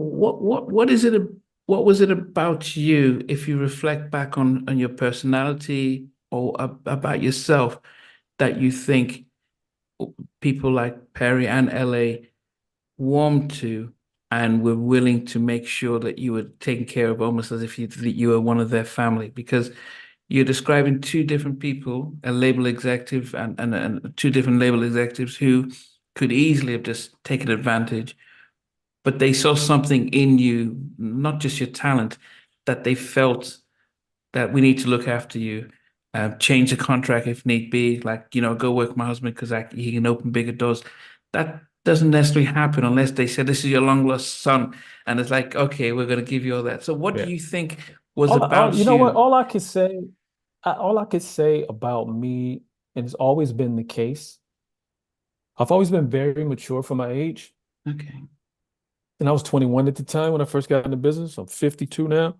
what is it? What was it about you, if you reflect back on your personality or about yourself, that you think people like Perry and LA warmed to and were willing to make sure that you were taken care of almost as if you were one of their family? Because you're describing two different people, a label executive and two different label executives who could easily have just taken advantage, but they saw something in you, not just your talent, that they felt that we need to look after you, change the contract if need be, like, go work with my husband because he can open bigger doors. That doesn't necessarily happen unless they said, this is your long lost son. And it's like, okay, we're going to give you all that. So what do Yeah. you think was You about know what? you? All I could say about me, and it's always been the case. I've always been very mature for my age. Okay. And I was 21 at the time when I first got into business. I'm 52 now.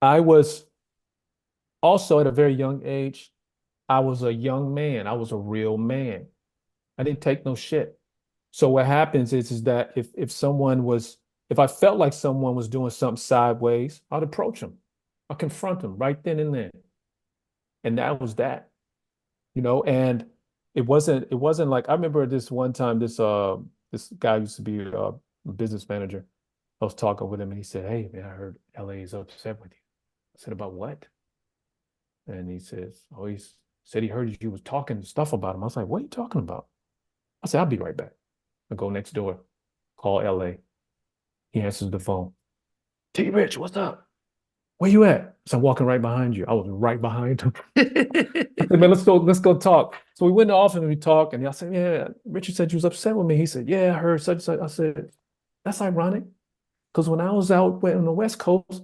I was also at a very young age. I was a young man. I was a real man. I didn't take no shit. So what happens is that if I felt like someone was doing something sideways, I'd approach them. I'd confront them right then and there. And that was that, and it wasn't like I remember this one time, this guy used to be a business manager. I was talking with him and he said, "Hey man, I heard LA is upset with you." I said, "About what?" And he says, "Oh, he said he heard you was talking stuff about him." I was like, "What are you talking about?" I said, "I'll be right back." I go next door, call LA. He answers the phone. "T Rich, what's up? Where you at?" So I'm walking right behind you. I was right behind him. I said, "Man, let's go talk." So we went in the office and we talked, and I said, "Yeah, Richard said you was upset with me." He said, "Yeah, I heard such and such." I said, "That's ironic, because when I was out on the West Coast,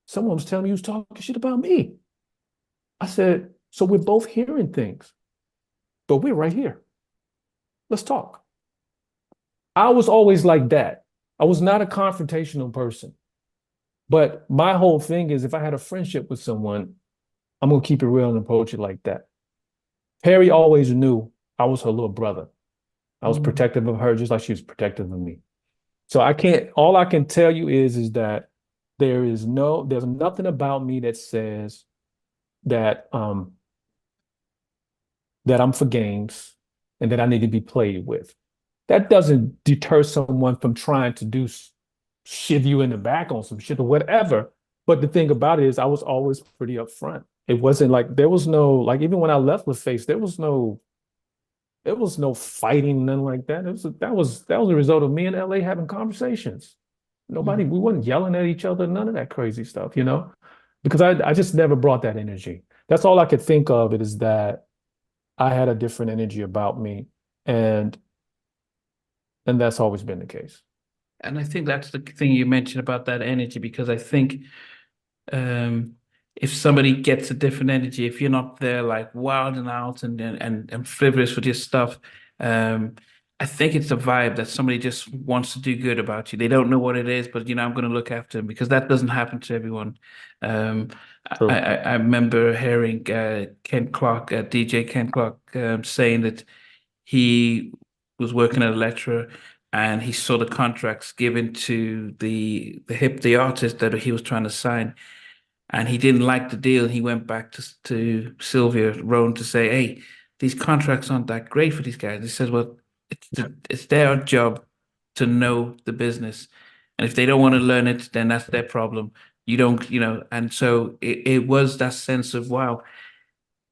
someone was telling me you was talking shit about me." I said, "So we're both hearing things, but we're right here. Let's talk." I was always like that. I was not a confrontational person, but my whole thing is if I had a friendship with someone, I'm gonna keep it real and approach it like that. Perry always knew I was her little brother. I was Mm. protective of her just like she was protective of me. So all I can tell you is that there's nothing about me that says that that I'm for games and that I need to be played with. That doesn't deter someone from trying to shiv you in the back on some shit or whatever. But the thing about it is I was always pretty upfront. It wasn't like there was no like even when I left LaFace, there was no fighting, nothing like that. That was a result of me and LA having conversations. Mm. We wasn't yelling at each other, none of that crazy stuff. Because I just never brought that energy. That's all I could think of it is that I had a different energy about me, and and that's always been the case. And I think that's the thing you mentioned about that energy, because I think um, if somebody gets a different energy, if you're not there like wilding out and frivolous with your stuff, um, I think it's a vibe that somebody just wants to do good about you. They don't know what it is, but I'm going to look after them, because that doesn't happen to everyone. Um, True. I remember hearing Ken Clark, DJ Ken Clark, saying that he was working at a lecturer and he saw the contracts given to the artist that he was trying to sign, and he didn't like the deal. He went back to Sylvia Rowan to say, "Hey, these contracts aren't that great for these guys." He says, "Well, it's their job to know the business, and if they don't want to learn it, then that's their problem. You don't, And so it was that sense of, wow.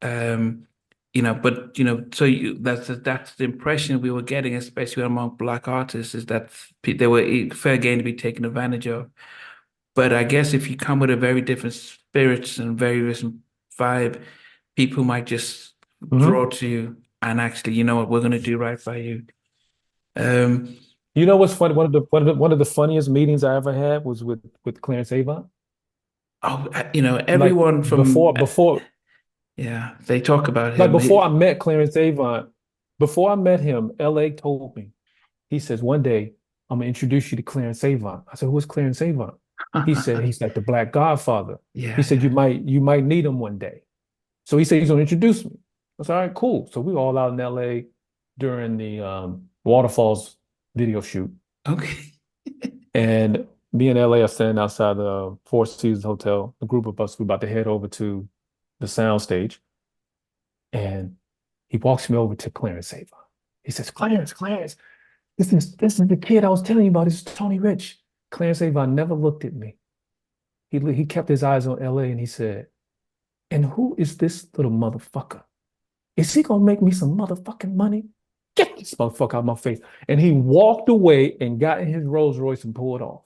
Um, but so that's the impression we were getting, especially among Black artists, is that they were fair game to be taken advantage of. But I guess if you come with a very different spirits and very different vibe, people might just draw Mhm. to you and actually, you know what, we're going to do right by you. Um, You know what's funny? One of the funniest meetings I ever had was with Clarence Avant. Like everyone from, yeah, they talk about him. before I met Clarence Avant, before I met him, LA told me. He says, "One day I'm gonna introduce you to Clarence Avant." I said, "Who's Clarence Avant?" He said, "He's like the Black Godfather." He Yeah, said, yeah. "You might need him one day." So he said he's gonna introduce me. I said, "All right, cool." So we were all out in LA during the Waterfalls video shoot. Okay. And me and LA are standing outside the Four Seasons Hotel. A group of us, we're about to head over to the sound stage. And he walks me over to Clarence Avant. He says, Clarence, this is the kid I was telling you about. This is Tony Rich. Clarence Avant never looked at me. He kept his eyes on LA and he said, and who is this little motherfucker? Is he gonna make me some motherfucking money? Get this motherfucker out of my face. And he walked away and got in his Rolls Royce and pulled off.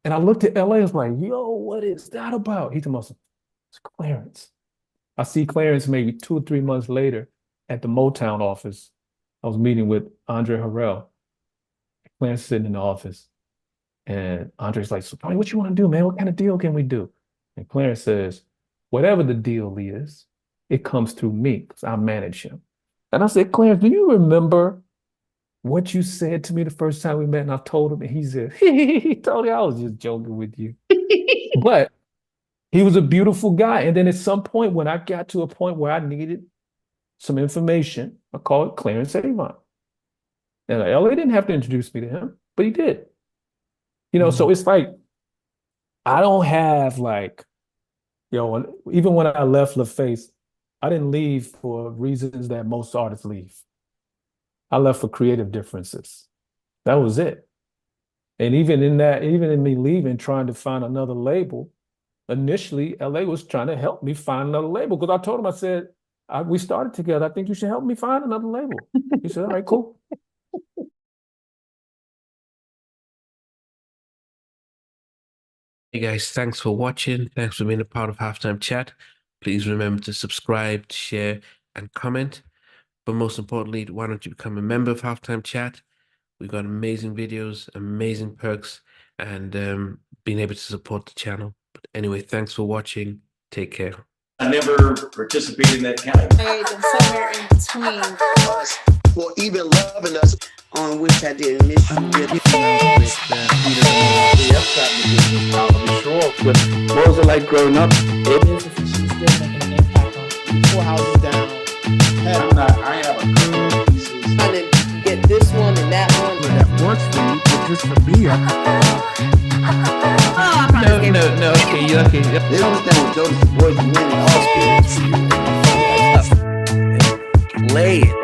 And I looked at LA and was like, yo, what is that about? He told me, it's Clarence. I see Clarence maybe 2 or 3 months later at the Motown office. I was meeting with Andre Harrell. Clarence is sitting in the office. And Andre's like, so Tony, what you want to do, man? What kind of deal can we do? And Clarence says, whatever the deal is, it comes through me because I manage him. And I said, Clarence, do you remember what you said to me the first time we met? And I told him, and he said, Tony, I was just joking with you. But he was a beautiful guy. And then at some point, when I got to a point where I needed some information, I called Clarence Avant. And LA didn't have to introduce me to him, but he did. You know, so it's like, I don't have like, you know, even when I left LaFace, I didn't leave for reasons that most artists leave. I left for creative differences. That was it. And even in that, even in me leaving, trying to find another label, initially, LA was trying to help me find another label because I told him, I said, we started together. I think you should help me find another label. He said, all right, cool. Hey guys, thanks for watching. Thanks for being a part of Halftime Chat. Please remember to subscribe, share, and comment. But most importantly, why don't you become a member of Halftime Chat? We've got amazing videos, amazing perks, and being able to support the channel. But anyway, thanks for watching. Take care. I never participated in that category. And somewhere in between us for even loving us, on which I did miss you really. What was it like growing up? She's still making an impact on 4 houses down. I have a couple of pieces. trying to get this one and that one. That works for you, but just for me, No, okay. They don't understand what Joseph Boys winning all spirits. Play it.